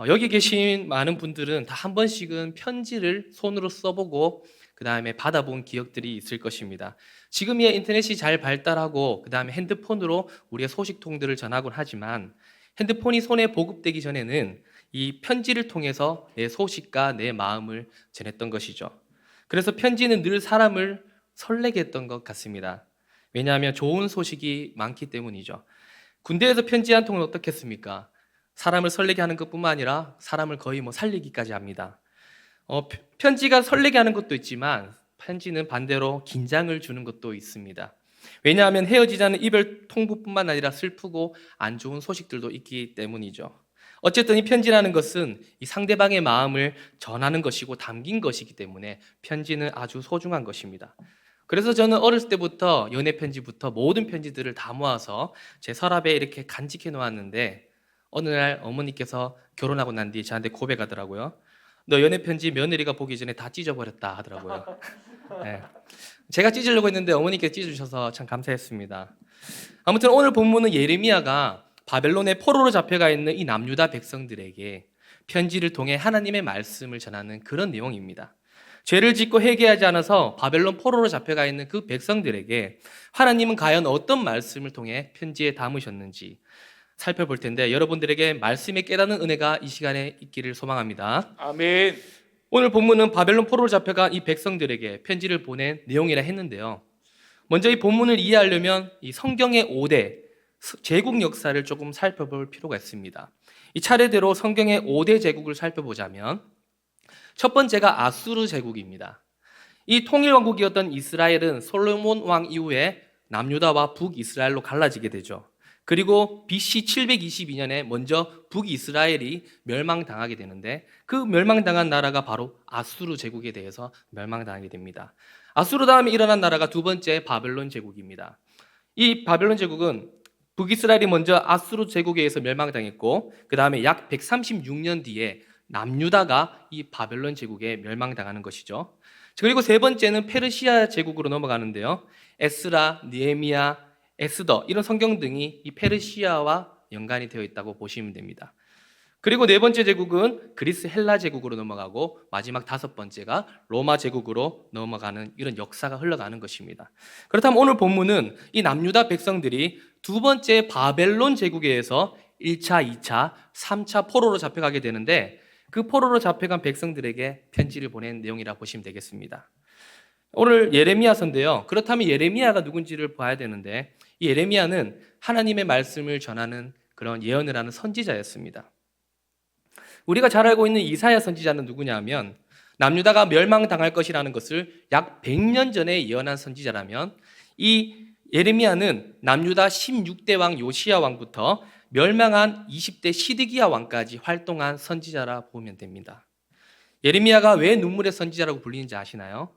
여기 계신 많은 분들은 다 한 번씩은 편지를 손으로 써보고 그 다음에 받아본 기억들이 있을 것입니다. 지금이야 인터넷이 잘 발달하고 그 다음에 핸드폰으로 우리의 소식통들을 전하곤 하지만 핸드폰이 손에 보급되기 전에는 이 편지를 통해서 내 소식과 내 마음을 전했던 것이죠. 그래서 편지는 늘 사람을 설레게 했던 것 같습니다. 왜냐하면 좋은 소식이 많기 때문이죠. 군대에서 편지 한 통은 어떻겠습니까? 사람을 설레게 하는 것뿐만 아니라 사람을 거의 살리기까지 합니다. 편지가 설레게 하는 것도 있지만 편지는 반대로 긴장을 주는 것도 있습니다. 왜냐하면 헤어지자는 이별 통보뿐만 아니라 슬프고 안 좋은 소식들도 있기 때문이죠. 어쨌든 이 편지라는 것은 이 상대방의 마음을 전하는 것이고 담긴 것이기 때문에 편지는 아주 소중한 것입니다. 그래서 저는 어렸을 때부터 연애 편지부터 모든 편지들을 다 모아서 제 서랍에 이렇게 간직해 놓았는데 어느 날 어머니께서 결혼하고 난 뒤에 저한테 고백하더라고요. 너 연애 편지 며느리가 보기 전에 다 찢어버렸다 하더라고요. 네. 제가 찢으려고 했는데 어머니께서 찢어주셔서 참 감사했습니다. 아무튼 오늘 본문은 예레미야가 바벨론의 포로로 잡혀가 있는 이 남유다 백성들에게 편지를 통해 하나님의 말씀을 전하는 그런 내용입니다. 죄를 짓고 회개하지 않아서 바벨론 포로로 잡혀가 있는 그 백성들에게 하나님은 과연 어떤 말씀을 통해 편지에 담으셨는지 살펴볼 텐데 여러분들에게 말씀의 깨닫는 은혜가 이 시간에 있기를 소망합니다. 아멘. 오늘 본문은 바벨론 포로로 잡혀간 이 백성들에게 편지를 보낸 내용이라 했는데요. 먼저 이 본문을 이해하려면 이 성경의 5대 제국 역사를 조금 살펴볼 필요가 있습니다. 이 차례대로 성경의 5대 제국을 살펴보자면 첫 번째가 아수르 제국입니다. 이 통일왕국이었던 이스라엘은 솔로몬 왕 이후에 남유다와 북이스라엘로 갈라지게 되죠. 그리고 BC 722년에 먼저 북이스라엘이 멸망당하게 되는데 그 멸망당한 나라가 바로 아수르 제국에 대해서 멸망당하게 됩니다. 아수르 다음에 일어난 나라가 두 번째 바벨론 제국입니다. 이 바벨론 제국은 북이스라엘이 먼저 아수르 제국에 의해서 멸망당했고 그 다음에 약 136년 뒤에 남유다가 이 바벨론 제국에 멸망당하는 것이죠. 그리고 세 번째는 페르시아 제국으로 넘어가는데요. 에스라, 느헤미야, 에스더 이런 성경 등이 이 페르시아와 연관이 되어 있다고 보시면 됩니다. 그리고 네 번째 제국은 그리스 헬라 제국으로 넘어가고 마지막 다섯 번째가 로마 제국으로 넘어가는 이런 역사가 흘러가는 것입니다. 그렇다면 오늘 본문은 이 남유다 백성들이 두 번째 바벨론 제국에 의해서 1차, 2차, 3차 포로로 잡혀가게 되는데 그 포로로 잡혀간 백성들에게 편지를 보낸 내용이라 보시면 되겠습니다. 오늘 예레미야서인데요. 그렇다면 예레미야가 누군지를 봐야 되는데 이 예레미야는 하나님의 말씀을 전하는 그런 예언을 하는 선지자였습니다. 우리가 잘 알고 있는 이사야 선지자는 누구냐 하면 남유다가 멸망당할 것이라는 것을 약 100년 전에 예언한 선지자라면 이 예레미야는 남유다 16대 왕 요시야 왕부터 멸망한 20대 시드기야 왕까지 활동한 선지자라 보면 됩니다. 예레미야가 왜 눈물의 선지자라고 불리는지 아시나요?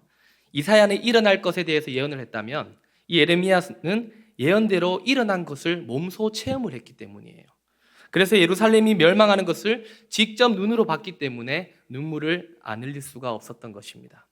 이사야는 일어날 것에 대해서 예언을 했다면 이 예레미야는 예언대로 일어난 것을 몸소 체험을 했기 때문이에요. 그래서 예루살렘이 멸망하는 것을 직접 눈으로 봤기 때문에 눈물을 안 흘릴 수가 없었던 것입니다.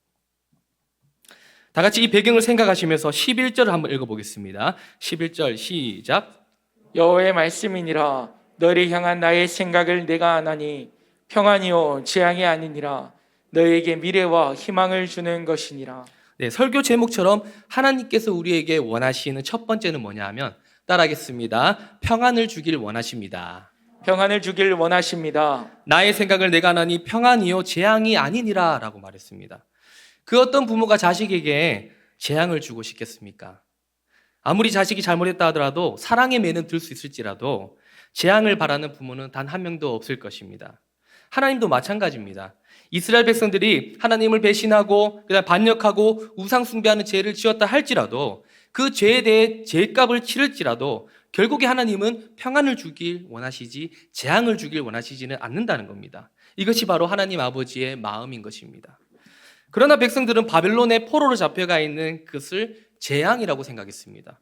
다 같이 이 배경을 생각하시면서 11절을 한번 읽어보겠습니다. 11절 시작. 여호와의 말씀이니라. 너를 향한 나의 생각을 내가 아나니 평안이요 재앙이 아니니라. 너에게 미래와 희망을 주는 것이니라. 네, 설교 제목처럼 하나님께서 우리에게 원하시는 첫 번째는 뭐냐 하면 따라하겠습니다. 평안을 주길 원하십니다. 평안을 주길 원하십니다. 나의 생각을 내가 하나니 평안이요 재앙이 아니니라 라고 말했습니다. 그 어떤 부모가 자식에게 재앙을 주고 싶겠습니까? 아무리 자식이 잘못했다 하더라도 사랑의 매는 들 수 있을지라도 재앙을 바라는 부모는 단 한 명도 없을 것입니다. 하나님도 마찬가지입니다. 이스라엘 백성들이 하나님을 배신하고 그다음 반역하고 우상 숭배하는 죄를 지었다 할지라도 그 죄에 대해 죄값을 치를지라도 결국에 하나님은 평안을 주길 원하시지 재앙을 주길 원하시지는 않는다는 겁니다. 이것이 바로 하나님 아버지의 마음인 것입니다. 그러나 백성들은 바벨론의 포로로 잡혀가 있는 것을 재앙이라고 생각했습니다.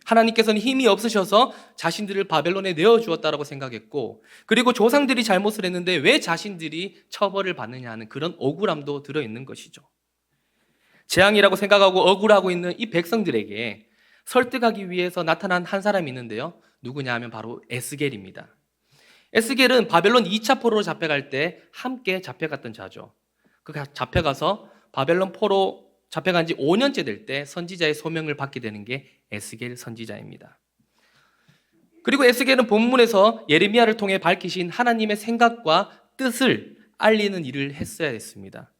하나님께서는 힘이 없으셔서 자신들을 바벨론에 내어주었다라고 생각했고 그리고 조상들이 잘못을 했는데 왜 자신들이 처벌을 받느냐 하는 그런 억울함도 들어있는 것이죠. 재앙이라고 생각하고 억울하고 있는 이 백성들에게 설득하기 위해서 나타난 한 사람이 있는데요. 누구냐 하면 바로 에스겔입니다. 에스겔은 바벨론 2차 포로로 잡혀갈 때 함께 잡혀갔던 자죠. 그 잡혀가서 바벨론 포로 잡혀간 지 5년째 될 때 선지자의 소명을 받게 되는 게 에스겔 선지자입니다. 그리고 에스겔은 본문에서 예레미야를 통해 밝히신 하나님의 생각과 뜻을 알리는 일을 했어야 했습니다.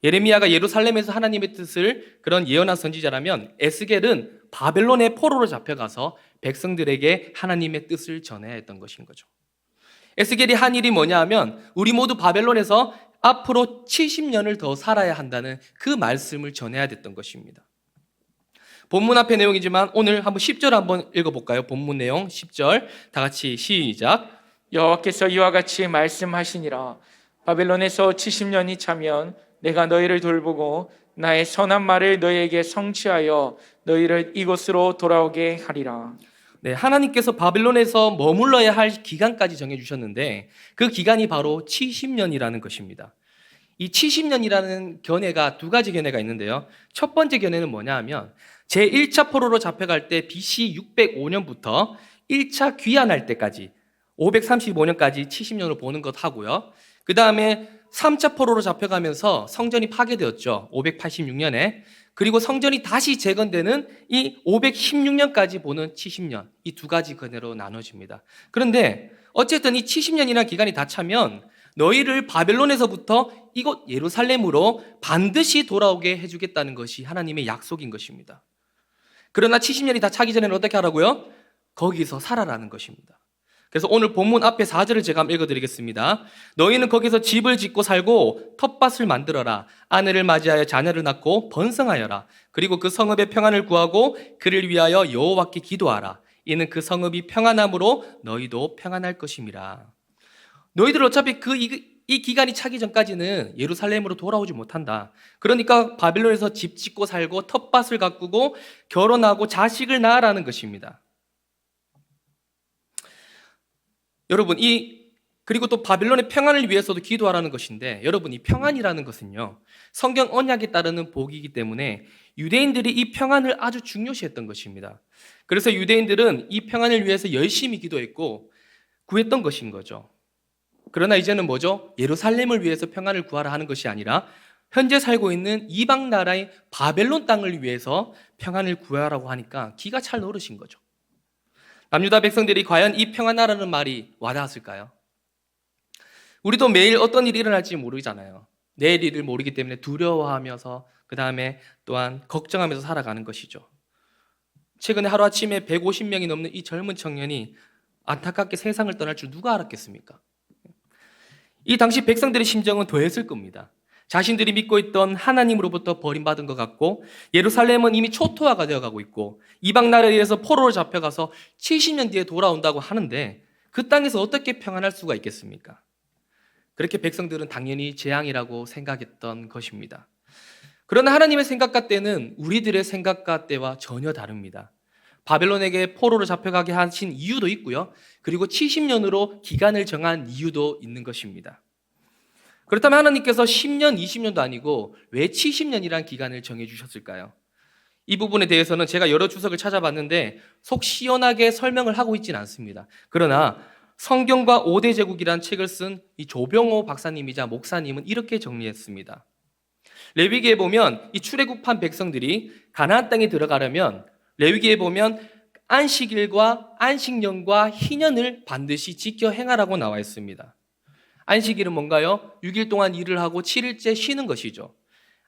예레미야가 예루살렘에서 하나님의 뜻을 그런 예언한 선지자라면 에스겔은 바벨론의 포로로 잡혀가서 백성들에게 하나님의 뜻을 전해야 했던 것인 거죠. 에스겔이 한 일이 뭐냐 하면 우리 모두 바벨론에서 앞으로 70년을 더 살아야 한다는 그 말씀을 전해야 됐던 것입니다. 본문 앞의 내용이지만 오늘 한번 10절 한번 읽어볼까요? 본문 내용 10절 다 같이 시작. 여호와께서 이와 같이 말씀하시니라. 바벨론에서 70년이 차면 내가 너희를 돌보고 나의 선한 말을 너희에게 성취하여 너희를 이곳으로 돌아오게 하리라. 네, 하나님께서 바벨론에서 머물러야 할 기간까지 정해주셨는데 그 기간이 바로 70년이라는 것입니다. 이 70년이라는 견해가 두 가지 견해가 있는데요. 첫 번째 견해는 뭐냐 하면 제1차 포로로 잡혀갈 때 BC 605년부터 1차 귀환할 때까지 535년까지 70년으로 보는 것 하고요. 그 다음에 3차 포로로 잡혀가면서 성전이 파괴되었죠. 586년에. 그리고 성전이 다시 재건되는 이 516년까지 보는 70년. 이 두 가지 견해로 나눠집니다. 그런데 어쨌든 이 70년이라는 기간이 다 차면 너희를 바벨론에서부터 이곳 예루살렘으로 반드시 돌아오게 해주겠다는 것이 하나님의 약속인 것입니다. 그러나 70년이 다 차기 전에는 어떻게 하라고요? 거기서 살아라는 것입니다. 그래서 오늘 본문 앞에 4절을 제가 한번 읽어드리겠습니다. 너희는 거기서 집을 짓고 살고 텃밭을 만들어라. 아내를 맞이하여 자녀를 낳고 번성하여라. 그리고 그 성읍의 평안을 구하고 그를 위하여 여호와께 기도하라. 이는 그 성읍이 평안함으로 너희도 평안할 것임이라. 너희들 어차피 이 기간이 차기 전까지는 예루살렘으로 돌아오지 못한다. 그러니까 바벨론에서 집 짓고 살고 텃밭을 가꾸고 결혼하고 자식을 낳으라는 것입니다. 여러분, 그리고 또 바벨론의 평안을 위해서도 기도하라는 것인데, 여러분, 이 평안이라는 것은요, 성경 언약에 따르는 복이기 때문에 유대인들이 이 평안을 아주 중요시했던 것입니다. 그래서 유대인들은 이 평안을 위해서 열심히 기도했고 구했던 것인 거죠. 그러나 이제는 뭐죠? 예루살렘을 위해서 평안을 구하라 하는 것이 아니라 현재 살고 있는 이방 나라의 바벨론 땅을 위해서 평안을 구하라고 하니까 기가 찰 노릇인 거죠. 남유다 백성들이 과연 이 평안하라는 말이 와닿았을까요? 우리도 매일 어떤 일이 일어날지 모르잖아요. 내일 일을 모르기 때문에 두려워하면서 그 다음에 또한 걱정하면서 살아가는 것이죠. 최근에 하루아침에 150명이 넘는 이 젊은 청년이 안타깝게 세상을 떠날 줄 누가 알았겠습니까? 이 당시 백성들의 심정은 더했을 겁니다. 자신들이 믿고 있던 하나님으로부터 버림받은 것 같고 예루살렘은 이미 초토화가 되어가고 있고 이방 나라에 의해서 포로로 잡혀가서 70년 뒤에 돌아온다고 하는데 그 땅에서 어떻게 평안할 수가 있겠습니까? 그렇게 백성들은 당연히 재앙이라고 생각했던 것입니다. 그러나 하나님의 생각과 때는 우리들의 생각과 때와 전혀 다릅니다. 바벨론에게 포로로 잡혀가게 하신 이유도 있고요. 그리고 70년으로 기간을 정한 이유도 있는 것입니다. 그렇다면 하나님께서 10년, 20년도 아니고 왜 70년이라는 기간을 정해주셨을까요? 이 부분에 대해서는 제가 여러 주석을 찾아봤는데 속 시원하게 설명을 하고 있지는 않습니다. 그러나 성경과 5대 제국이라는 책을 쓴 이 조병호 박사님이자 목사님은 이렇게 정리했습니다. 레위기에 보면 이 출애굽한 백성들이 가나안 땅에 들어가려면 레위기에 보면 안식일과 안식년과 희년을 반드시 지켜 행하라고 나와 있습니다. 안식일은 뭔가요? 6일 동안 일을 하고 7일째 쉬는 것이죠.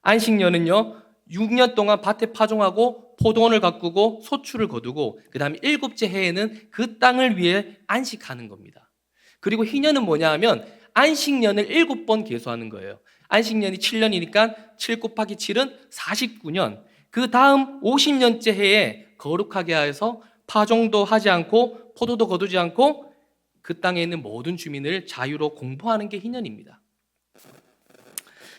안식년은요, 6년 동안 밭에 파종하고 포도원을 가꾸고 소출을 거두고 그 다음에 7째 해에는 그 땅을 위해 안식하는 겁니다. 그리고 희년은 뭐냐 하면 안식년을 7번 계수하는 거예요. 안식년이 7년이니까 7 곱하기 7은 49년. 그 다음 50년째 해에 거룩하게 하여서 파종도 하지 않고 포도도 거두지 않고 그 땅에 있는 모든 주민을 자유로 공포하는 게 희년입니다.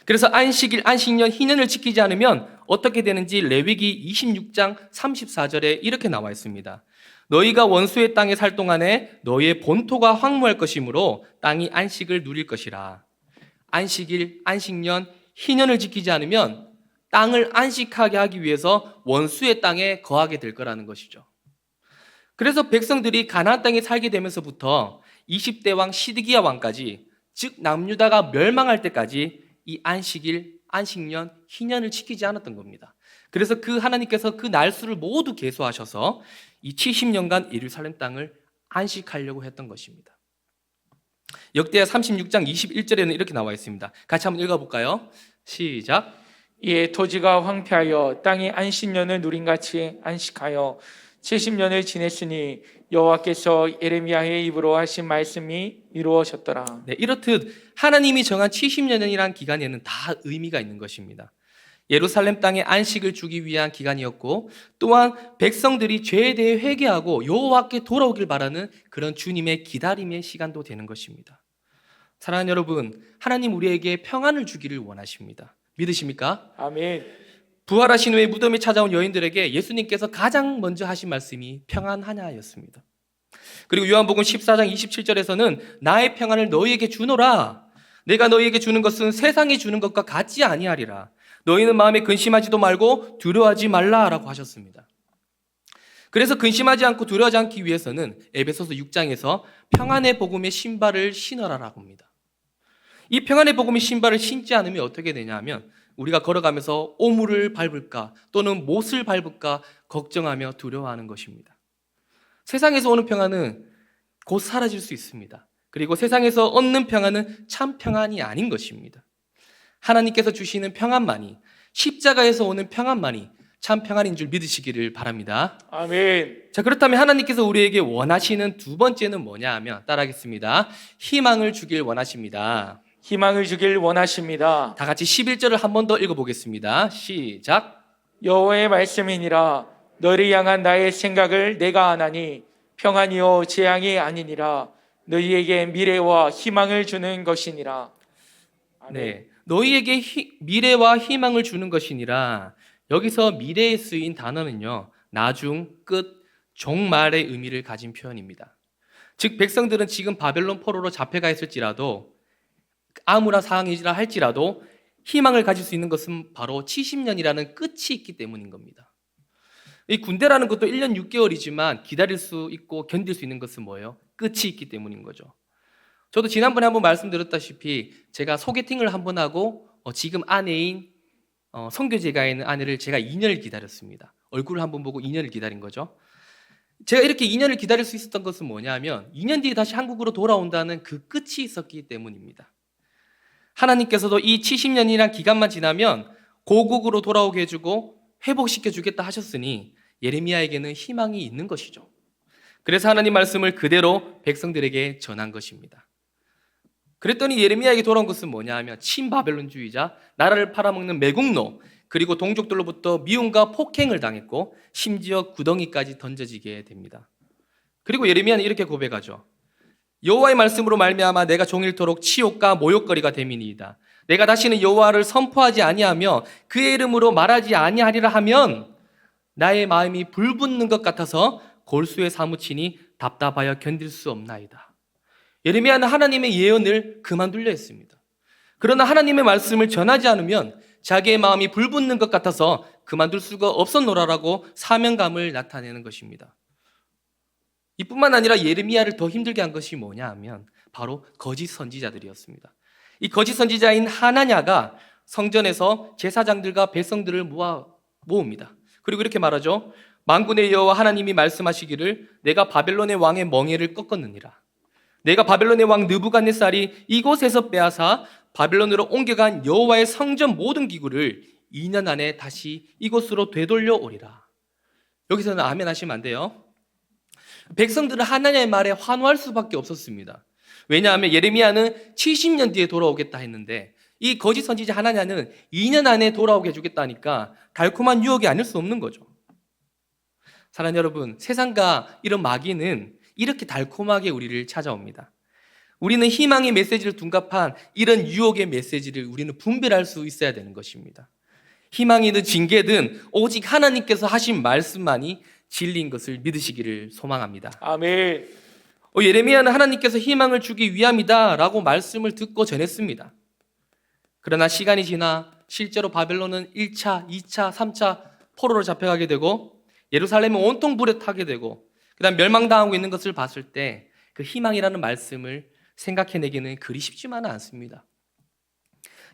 그래서 안식일, 안식년, 희년을 지키지 않으면 어떻게 되는지 레위기 26장 34절에 이렇게 나와 있습니다. 너희가 원수의 땅에 살 동안에 너희의 본토가 황무할 것이므로 땅이 안식을 누릴 것이라. 안식일, 안식년, 희년을 지키지 않으면 땅을 안식하게 하기 위해서 원수의 땅에 거하게 될 거라는 것이죠. 그래서 백성들이 가나안 땅에 살게 되면서부터 20대 왕 시드기야 왕까지, 즉 남유다가 멸망할 때까지 이 안식일, 안식년, 희년을 지키지 않았던 겁니다. 그래서 그 하나님께서 그 날수를 모두 계수하셔서 이 70년간 예루살렘 땅을 안식하려고 했던 것입니다. 역대하 36장 21절에는 이렇게 나와 있습니다. 같이 한번 읽어볼까요? 시작. 이에 토지가 황폐하여 땅이 안식년을 누린같이 안식하여 70년을 지냈으니 여호와께서 예레미야의 입으로 하신 말씀이 이루어졌더라. 네, 이렇듯 하나님이 정한 70년이라는 기간에는 다 의미가 있는 것입니다. 예루살렘 땅에 안식을 주기 위한 기간이었고, 또한 백성들이 죄에 대해 회개하고 여호와께 돌아오길 바라는 그런 주님의 기다림의 시간도 되는 것입니다. 사랑하는 여러분, 하나님 우리에게 평안을 주기를 원하십니다. 믿으십니까? 아멘. 부활하신 후에 무덤에 찾아온 여인들에게 예수님께서 가장 먼저 하신 말씀이 평안하냐였습니다. 그리고 요한복음 14장 27절에서는 나의 평안을 너희에게 주노라. 내가 너희에게 주는 것은 세상이 주는 것과 같지 아니하리라. 너희는 마음에 근심하지도 말고 두려워하지 말라라고 하셨습니다. 그래서 근심하지 않고 두려워하지 않기 위해서는 에베소서 6장에서 평안의 복음의 신발을 신어라라고 합니다. 이 평안의 복음의 신발을 신지 않으면 어떻게 되냐면 우리가 걸어가면서 오물을 밟을까 또는 못을 밟을까 걱정하며 두려워하는 것입니다. 세상에서 오는 평안은 곧 사라질 수 있습니다. 그리고 세상에서 얻는 평안은 참 평안이 아닌 것입니다. 하나님께서 주시는 평안만이, 십자가에서 오는 평안만이 참 평안인 줄 믿으시기를 바랍니다. 아멘. 자, 그렇다면 하나님께서 우리에게 원하시는 두 번째는 뭐냐 하면 따라하겠습니다. 희망을 주길 원하십니다. 희망을 주길 원하십니다. 다 같이 11절을 한 번 더 읽어보겠습니다. 시작. 여호와의 말씀이니라. 너를 향한 나의 생각을 내가 아나니 평안이요 재앙이 아니니라. 너희에게 미래와 희망을 주는 것이니라. 아멘. 네, 너희에게 미래와 희망을 주는 것이니라. 여기서 미래에 쓰인 단어는요, 나중, 끝, 종말의 의미를 가진 표현입니다. 즉 백성들은 지금 바벨론 포로로 잡혀가 있을지라도 아무런 상황이라 할지라도 희망을 가질 수 있는 것은 바로 70년이라는 끝이 있기 때문인 겁니다. 이 군대라는 것도 1년 6개월이지만 기다릴 수 있고 견딜 수 있는 것은 뭐예요? 끝이 있기 때문인 거죠. 저도 지난번에 한번 말씀드렸다시피 제가 소개팅을 한번 하고 지금 아내인 선교제가 있는 아내를 제가 2년을 기다렸습니다. 얼굴을 한번 보고 2년을 기다린 거죠. 제가 이렇게 2년을 기다릴 수 있었던 것은 뭐냐면 2년 뒤에 다시 한국으로 돌아온다는 그 끝이 있었기 때문입니다. 하나님께서도 이 70년이란 기간만 지나면 고국으로 돌아오게 해주고 회복시켜 주겠다 하셨으니 예레미야에게는 희망이 있는 것이죠. 그래서 하나님 말씀을 그대로 백성들에게 전한 것입니다. 그랬더니 예레미야에게 돌아온 것은 뭐냐 하면 친바벨론주의자, 나라를 팔아먹는 매국노, 그리고 동족들로부터 미움과 폭행을 당했고 심지어 구덩이까지 던져지게 됩니다. 그리고 예레미야는 이렇게 고백하죠. 여호와의 말씀으로 말미암아 내가 종일토록 치욕과 모욕거리가 됨이니이다. 내가 다시는 여호와를 선포하지 아니하며 그의 이름으로 말하지 아니하리라 하면 나의 마음이 불붙는 것 같아서 골수에 사무치니 답답하여 견딜 수 없나이다. 예레미야는 하나님의 예언을 그만둘려 했습니다. 그러나 하나님의 말씀을 전하지 않으면 자기의 마음이 불붙는 것 같아서 그만둘 수가 없었노라라고 사명감을 나타내는 것입니다. 이뿐만 아니라 예레미야를 더 힘들게 한 것이 뭐냐 하면 바로 거짓 선지자들이었습니다. 이 거짓 선지자인 하나냐가 성전에서 제사장들과 백성들을 모읍니다. 그리고 이렇게 말하죠. 만군의 여호와 하나님이 말씀하시기를 내가 바벨론의 왕의 멍에를 꺾었느니라. 내가 바벨론의 왕 느부갓네살이 이곳에서 빼앗아 바벨론으로 옮겨간 여호와의 성전 모든 기구를 2년 안에 다시 이곳으로 되돌려 오리라. 여기서는 아멘 하시면 안 돼요. 백성들은 하나님의 말에 환호할 수밖에 없었습니다. 왜냐하면 예레미야는 70년 뒤에 돌아오겠다 했는데 이 거짓 선지자 하나냐는 2년 안에 돌아오게 해주겠다니까 달콤한 유혹이 아닐 수 없는 거죠. 사랑하는 여러분, 세상과 이런 마귀는 이렇게 달콤하게 우리를 찾아옵니다. 우리는 희망의 메시지를 둔갑한 이런 유혹의 메시지를 우리는 분별할 수 있어야 되는 것입니다. 희망이든 징계든 오직 하나님께서 하신 말씀만이 진리인 것을 믿으시기를 소망합니다. 아멘. 예레미야는 하나님께서 희망을 주기 위함이다 라고 말씀을 듣고 전했습니다. 그러나 시간이 지나 실제로 바벨론은 1차, 2차, 3차 포로로 잡혀가게 되고 예루살렘은 온통 불에 타게 되고 그다음 멸망당하고 있는 것을 봤을 때 그 희망이라는 말씀을 생각해내기는 그리 쉽지만은 않습니다.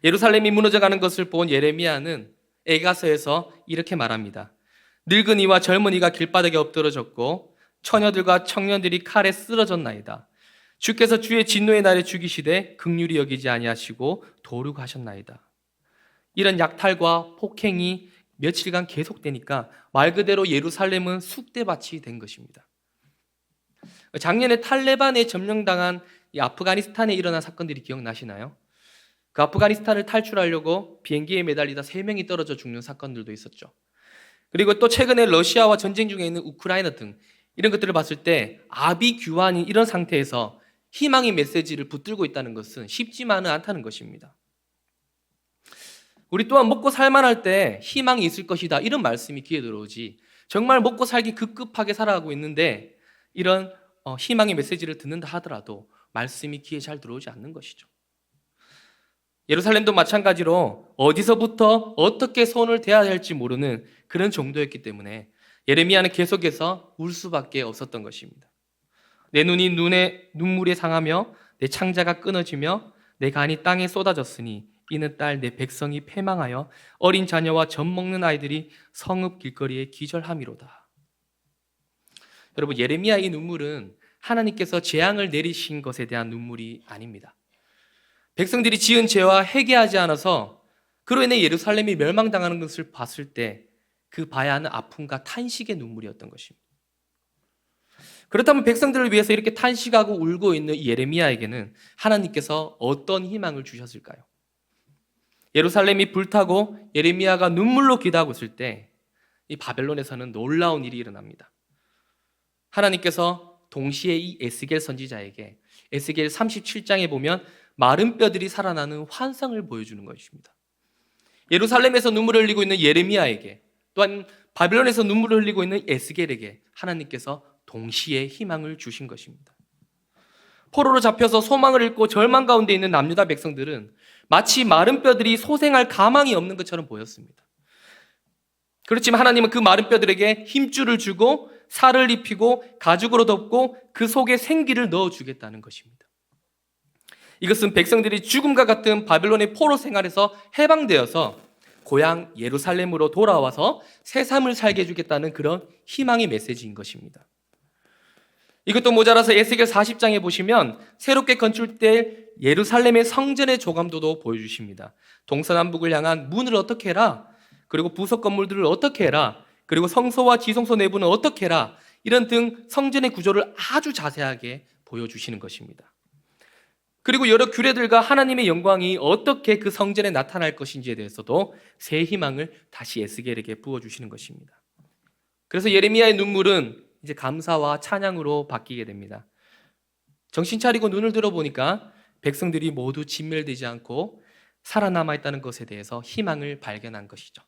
예루살렘이 무너져가는 것을 본 예레미야는 에가서에서 이렇게 말합니다. 늙은이와 젊은이가 길바닥에 엎드러졌고 처녀들과 청년들이 칼에 쓰러졌나이다. 주께서 주의 진노의 날에 죽이시되 긍휼히 여기지 아니하시고 도륙하셨나이다. 이런 약탈과 폭행이 며칠간 계속되니까 말 그대로 예루살렘은 쑥대밭이 된 것입니다. 작년에 탈레반에 점령당한 이 아프가니스탄에 일어난 사건들이 기억나시나요? 그 아프가니스탄을 탈출하려고 비행기에 매달리다 3명이 떨어져 죽는 사건들도 있었죠. 그리고 또 최근에 러시아와 전쟁 중에 있는 우크라이나 등 이런 것들을 봤을 때 아비규환인 이런 상태에서 희망의 메시지를 붙들고 있다는 것은 쉽지만은 않다는 것입니다. 우리 또한 먹고 살만할 때 희망이 있을 것이다 이런 말씀이 귀에 들어오지, 정말 먹고 살기 급급하게 살아가고 있는데 이런 희망의 메시지를 듣는다 하더라도 말씀이 귀에 잘 들어오지 않는 것이죠. 예루살렘도 마찬가지로 어디서부터 어떻게 손을 대야 할지 모르는 그런 정도였기 때문에 예레미야는 계속해서 울 수밖에 없었던 것입니다. 내 눈이 눈물에 상하며 내 창자가 끊어지며 내 간이 땅에 쏟아졌으니 이는 딸 내 백성이 패망하여 어린 자녀와 젖 먹는 아이들이 성읍 길거리에 기절함이로다. 여러분, 예레미야의 이 눈물은 하나님께서 재앙을 내리신 것에 대한 눈물이 아닙니다. 백성들이 지은 죄와 회개하지 않아서 그로 인해 예루살렘이 멸망당하는 것을 봤을 때 그 봐야 하는 아픔과 탄식의 눈물이었던 것입니다. 그렇다면 백성들을 위해서 이렇게 탄식하고 울고 있는 이 예레미야에게는 하나님께서 어떤 희망을 주셨을까요? 예루살렘이 불타고 예레미야가 눈물로 기도하고 있을 때 이 바벨론에서는 놀라운 일이 일어납니다. 하나님께서 동시에 이 에스겔 선지자에게 에스겔 37장에 보면 마른 뼈들이 살아나는 환상을 보여주는 것입니다. 예루살렘에서 눈물을 흘리고 있는 예레미야에게, 또한 바벨론에서 눈물을 흘리고 있는 에스겔에게 하나님께서 동시에 희망을 주신 것입니다. 포로로 잡혀서 소망을 잃고 절망 가운데 있는 남유다 백성들은 마치 마른 뼈들이 소생할 가망이 없는 것처럼 보였습니다. 그렇지만 하나님은 그 마른 뼈들에게 힘줄을 주고 살을 입히고 가죽으로 덮고 그 속에 생기를 넣어주겠다는 것입니다. 이것은 백성들이 죽음과 같은 바벨론의 포로 생활에서 해방되어서 고향 예루살렘으로 돌아와서 새 삶을 살게 해주겠다는 그런 희망의 메시지인 것입니다. 이것도 모자라서 에스겔 40장에 보시면 새롭게 건축될 예루살렘의 성전의 조감도도 보여주십니다. 동서남북을 향한 문을 어떻게 해라, 그리고 부속 건물들을 어떻게 해라, 그리고 성소와 지성소 내부는 어떻게 해라, 이런 등 성전의 구조를 아주 자세하게 보여주시는 것입니다. 그리고 여러 규례들과 하나님의 영광이 어떻게 그 성전에 나타날 것인지에 대해서도 새 희망을 다시 에스겔에게 부어주시는 것입니다. 그래서 예레미야의 눈물은 이제 감사와 찬양으로 바뀌게 됩니다. 정신 차리고 눈을 들어보니까 백성들이 모두 진멸되지 않고 살아남아 있다는 것에 대해서 희망을 발견한 것이죠.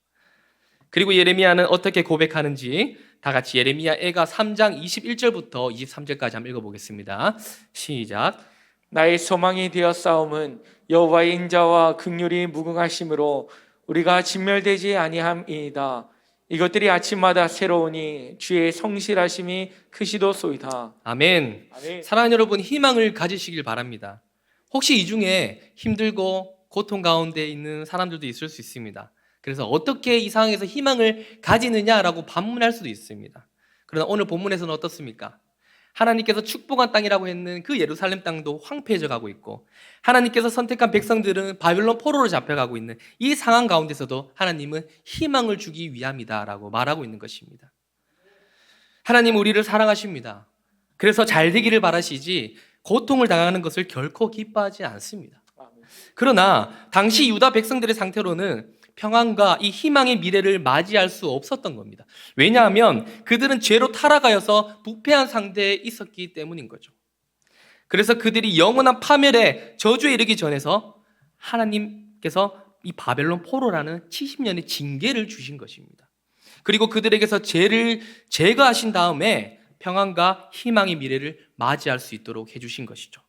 그리고 예레미야는 어떻게 고백하는지 다 같이 예레미야 애가 3장 21절부터 23절까지 한번 읽어보겠습니다. 시작. 나의 소망이 되어 싸움은 여호와의 인자와 긍휼이 무궁하심으로 우리가 진멸되지 아니함이니이다. 이것들이 아침마다 새로우니 주의 성실하심이 크시도소이다. 아멘. 아멘. 사랑하는 여러분, 희망을 가지시길 바랍니다. 혹시 이 중에 힘들고 고통 가운데 있는 사람들도 있을 수 있습니다. 그래서 어떻게 이 상황에서 희망을 가지느냐라고 반문할 수도 있습니다. 그러나 오늘 본문에서는 어떻습니까? 하나님께서 축복한 땅이라고 했는 그 예루살렘 땅도 황폐해져 가고 있고, 하나님께서 선택한 백성들은 바벨론 포로로 잡혀가고 있는 이 상황 가운데서도 하나님은 희망을 주기 위함이다라고 말하고 있는 것입니다. 하나님 우리를 사랑하십니다. 그래서 잘 되기를 바라시지 고통을 당하는 것을 결코 기뻐하지 않습니다. 그러나 당시 유다 백성들의 상태로는 평안과 이 희망의 미래를 맞이할 수 없었던 겁니다. 왜냐하면 그들은 죄로 타락하여서 부패한 상태에 있었기 때문인 거죠. 그래서 그들이 영원한 파멸의 저주에 이르기 전에서 하나님께서 이 바벨론 포로라는 70년의 징계를 주신 것입니다. 그리고 그들에게서 죄를 제거하신 다음에 평안과 희망의 미래를 맞이할 수 있도록 해주신 것이죠.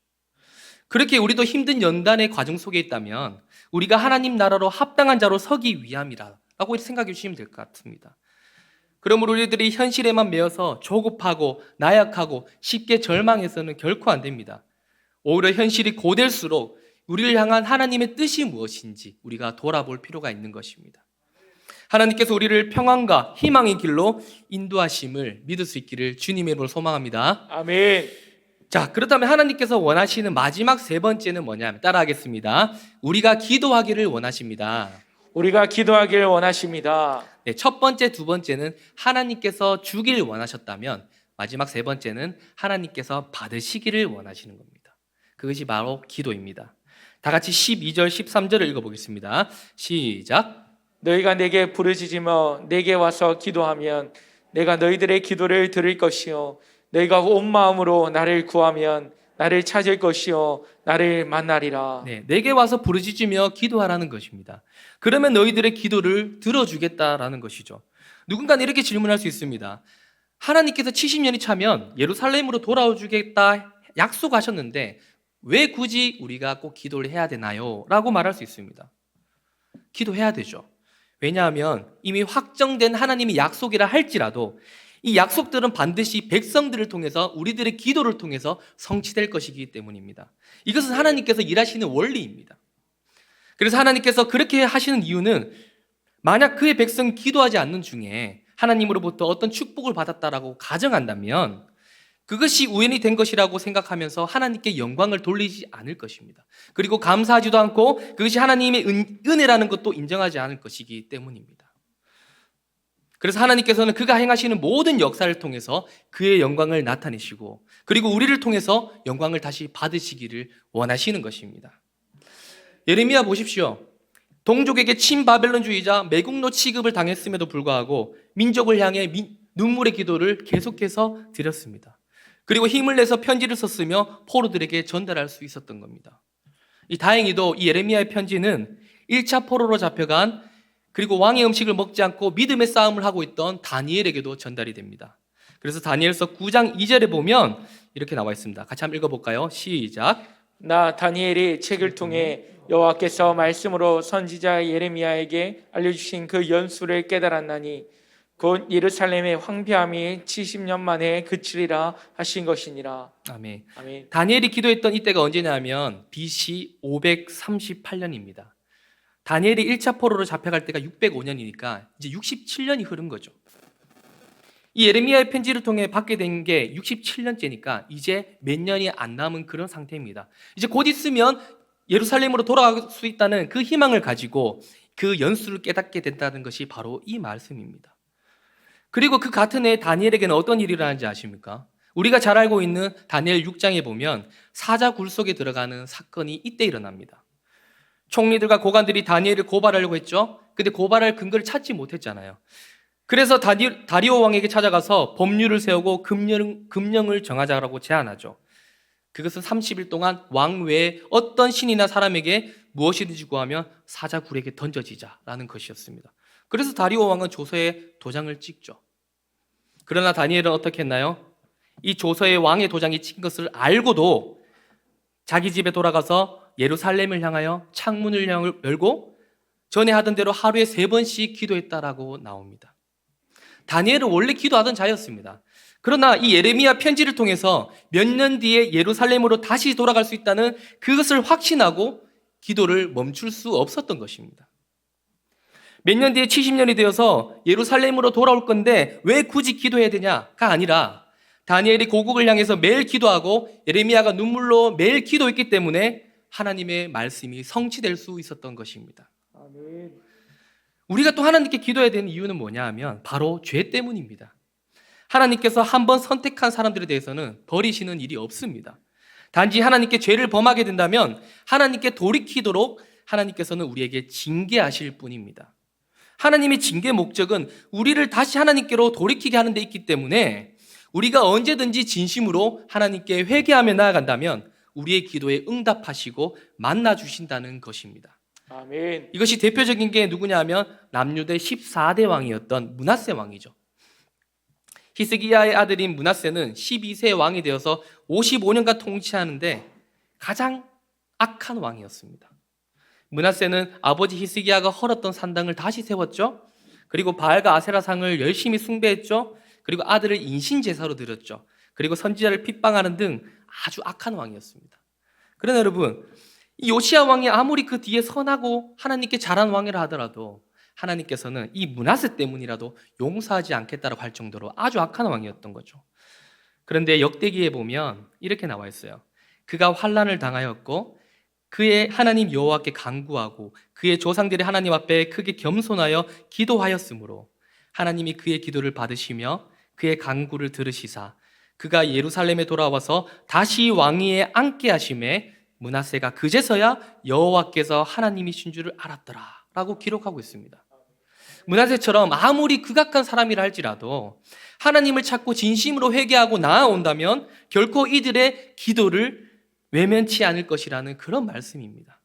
그렇게 우리도 힘든 연단의 과정 속에 있다면 우리가 하나님 나라로 합당한 자로 서기 위함이라고 생각해 주시면 될 것 같습니다. 그러므로 우리들이 현실에만 매여서 조급하고 나약하고 쉽게 절망해서는 결코 안 됩니다. 오히려 현실이 고될수록 우리를 향한 하나님의 뜻이 무엇인지 우리가 돌아볼 필요가 있는 것입니다. 하나님께서 우리를 평안과 희망의 길로 인도하심을 믿을 수 있기를 주님의 이름으로 소망합니다. 아멘. 자, 그렇다면 하나님께서 원하시는 마지막 세 번째는 뭐냐면 따라하겠습니다. 우리가 기도하기를 원하십니다. 우리가 기도하길 원하십니다. 네, 첫 번째, 두 번째는 하나님께서 주길 원하셨다면 마지막 세 번째는 하나님께서 받으시기를 원하시는 겁니다. 그것이 바로 기도입니다. 다 같이 12절, 13절을 읽어보겠습니다. 시작. 너희가 내게 부르짖으며 내게 와서 기도하면 내가 너희들의 기도를 들을 것이요 너희가 온 마음으로 나를 구하면 나를 찾을 것이요 나를 만나리라. 네, 내게 와서 부르짖으며 기도하라는 것입니다. 그러면 너희들의 기도를 들어주겠다라는 것이죠. 누군가는 이렇게 질문할 수 있습니다. 하나님께서 70년이 차면 예루살렘으로 돌아와 주겠다 약속하셨는데 왜 굳이 우리가 꼭 기도를 해야 되나요? 라고 말할 수 있습니다. 기도해야 되죠. 왜냐하면 이미 확정된 하나님의 약속이라 할지라도 이 약속들은 반드시 백성들을 통해서 우리들의 기도를 통해서 성취될 것이기 때문입니다. 이것은 하나님께서 일하시는 원리입니다. 그래서 하나님께서 그렇게 하시는 이유는 만약 그의 백성이 기도하지 않는 중에 하나님으로부터 어떤 축복을 받았다라고 가정한다면 그것이 우연히 된 것이라고 생각하면서 하나님께 영광을 돌리지 않을 것입니다. 그리고 감사하지도 않고 그것이 하나님의 은혜라는 것도 인정하지 않을 것이기 때문입니다. 그래서 하나님께서는 그가 행하시는 모든 역사를 통해서 그의 영광을 나타내시고 그리고 우리를 통해서 영광을 다시 받으시기를 원하시는 것입니다. 예레미야 보십시오. 동족에게 친바벨론주의자 매국노 취급을 당했음에도 불구하고 민족을 향해 눈물의 기도를 계속해서 드렸습니다. 그리고 힘을 내서 편지를 썼으며 포로들에게 전달할 수 있었던 겁니다. 다행히도 이 예레미야의 편지는 1차 포로로 잡혀간 그리고 왕의 음식을 먹지 않고 믿음의 싸움을 하고 있던 다니엘에게도 전달이 됩니다. 그래서 다니엘서 9장 2절에 보면 이렇게 나와 있습니다. 같이 한번 읽어볼까요? 시작. 나 다니엘이 책을 통해 여호와께서 말씀으로 선지자 예레미야에게 알려주신 그 연수를 깨달았나니 곧 예루살렘의 황폐함이 70년 만에 그치리라 하신 것이니라. 아멘. 아멘. 다니엘이 기도했던 이때가 언제냐면 BC 538년입니다. 다니엘이 1차 포로로 잡혀갈 때가 605년이니까 이제 67년이 흐른 거죠. 이 예레미야의 편지를 통해 받게 된 게 67년째니까 이제 몇 년이 안 남은 그런 상태입니다. 이제 곧 있으면 예루살렘으로 돌아갈 수 있다는 그 희망을 가지고 그 연수를 깨닫게 된다는 것이 바로 이 말씀입니다. 그리고 그 같은 해에 다니엘에게는 어떤 일이 일어나는지 아십니까? 우리가 잘 알고 있는 다니엘 6장에 보면 사자 굴 속에 들어가는 사건이 이때 일어납니다. 총리들과 고관들이 다니엘을 고발하려고 했죠. 근데 고발할 근거를 찾지 못했잖아요. 그래서 다리오 왕에게 찾아가서 법률을 세우고 금령을 정하자라고 제안하죠. 그것은 30일 동안 왕 외에 어떤 신이나 사람에게 무엇이든지 구하면 사자굴에게 던져지자라는 것이었습니다. 그래서 다리오 왕은 조서에 도장을 찍죠. 그러나 다니엘은 어떻게 했나요? 이 조서에 왕의 도장이 찍힌 것을 알고도 자기 집에 돌아가서 예루살렘을 향하여 창문을 열고 전에 하던 대로 하루에 3번씩 기도했다라고 나옵니다. 다니엘은 원래 기도하던 자였습니다. 그러나 이 예레미야 편지를 통해서 몇 년 뒤에 예루살렘으로 다시 돌아갈 수 있다는 그것을 확신하고 기도를 멈출 수 없었던 것입니다. 몇 년 뒤에 70년이 되어서 예루살렘으로 돌아올 건데 왜 굳이 기도해야 되냐가 아니라 다니엘이 고국을 향해서 매일 기도하고 예레미야가 눈물로 매일 기도했기 때문에 하나님의 말씀이 성취될 수 있었던 것입니다. 아멘. 우리가 또 하나님께 기도해야 되는 이유는 뭐냐 하면 바로 죄 때문입니다. 하나님께서 한번 선택한 사람들에 대해서는 버리시는 일이 없습니다. 단지 하나님께 죄를 범하게 된다면 하나님께 돌이키도록 하나님께서는 우리에게 징계하실 뿐입니다. 하나님의 징계 목적은 우리를 다시 하나님께로 돌이키게 하는 데 있기 때문에 우리가 언제든지 진심으로 하나님께 회개하며 나아간다면 우리의 기도에 응답하시고 만나주신다는 것입니다. 아멘. 이것이 대표적인 게 누구냐 하면 남유대 14대 왕이었던 므낫세 왕이죠. 히스기야의 아들인 므낫세는 12세 왕이 되어서 55년간 통치하는데 가장 악한 왕이었습니다. 므낫세는 아버지 히스기야가 헐었던 산당을 다시 세웠죠. 그리고 바알과 아세라상을 열심히 숭배했죠. 그리고 아들을 인신제사로 드렸죠. 그리고 선지자를 핍박하는 등 아주 악한 왕이었습니다. 그러나 여러분, 이 요시야 왕이 아무리 그 뒤에 선하고 하나님께 잘한 왕이라 하더라도 하나님께서는 이 므낫세 때문이라도 용서하지 않겠다라고 할 정도로 아주 악한 왕이었던 거죠. 그런데 역대기에 보면 이렇게 나와 있어요. 그가 환난을 당하였고 그의 하나님 여호와께 간구하고 그의 조상들이 하나님 앞에 크게 겸손하여 기도하였으므로 하나님이 그의 기도를 받으시며 그의 간구를 들으시사 그가 예루살렘에 돌아와서 다시 왕위에 앉게 하심에 므낫세가 그제서야 여호와께서 하나님이신 줄을 알았더라 라고 기록하고 있습니다. 므낫세처럼 아무리 극악한 사람이라 할지라도 하나님을 찾고 진심으로 회개하고 나아온다면 결코 이들의 기도를 외면치 않을 것이라는 그런 말씀입니다.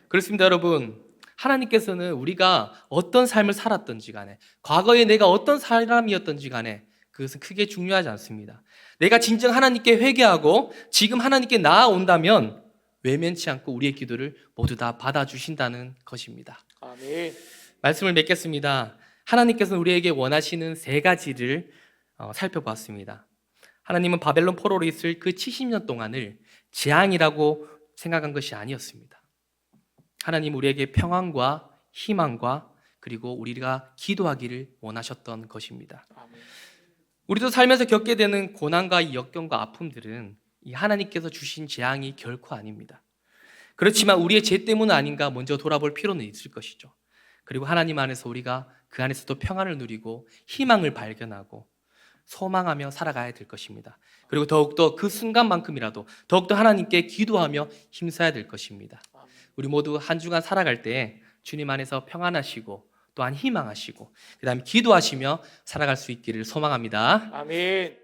그렇습니다, 여러분. 하나님께서는 우리가 어떤 삶을 살았던지 간에, 과거에 내가 어떤 사람이었던지 간에 그것은 크게 중요하지 않습니다. 내가 진정 하나님께 회개하고 지금 하나님께 나아온다면 외면치 않고 우리의 기도를 모두 다 받아주신다는 것입니다. 아멘. 말씀을 맺겠습니다. 하나님께서는 우리에게 원하시는 세 가지를 살펴봤습니다. 하나님은 바벨론 포로로 있을 그 70년 동안을 재앙이라고 생각한 것이 아니었습니다. 하나님 우리에게 평안과 희망과 그리고 우리가 기도하기를 원하셨던 것입니다. 아멘. 우리도 살면서 겪게 되는 고난과 이 역경과 아픔들은 이 하나님께서 주신 재앙이 결코 아닙니다. 그렇지만 우리의 죄 때문은 아닌가 먼저 돌아볼 필요는 있을 것이죠. 그리고 하나님 안에서 우리가 그 안에서도 평안을 누리고 희망을 발견하고 소망하며 살아가야 될 것입니다. 그리고 더욱더 그 순간만큼이라도 더욱더 하나님께 기도하며 힘써야 될 것입니다. 우리 모두 한 주간 살아갈 때 주님 안에서 평안하시고 또한 희망하시고 그 다음에 기도하시며 살아갈 수 있기를 소망합니다. 아멘.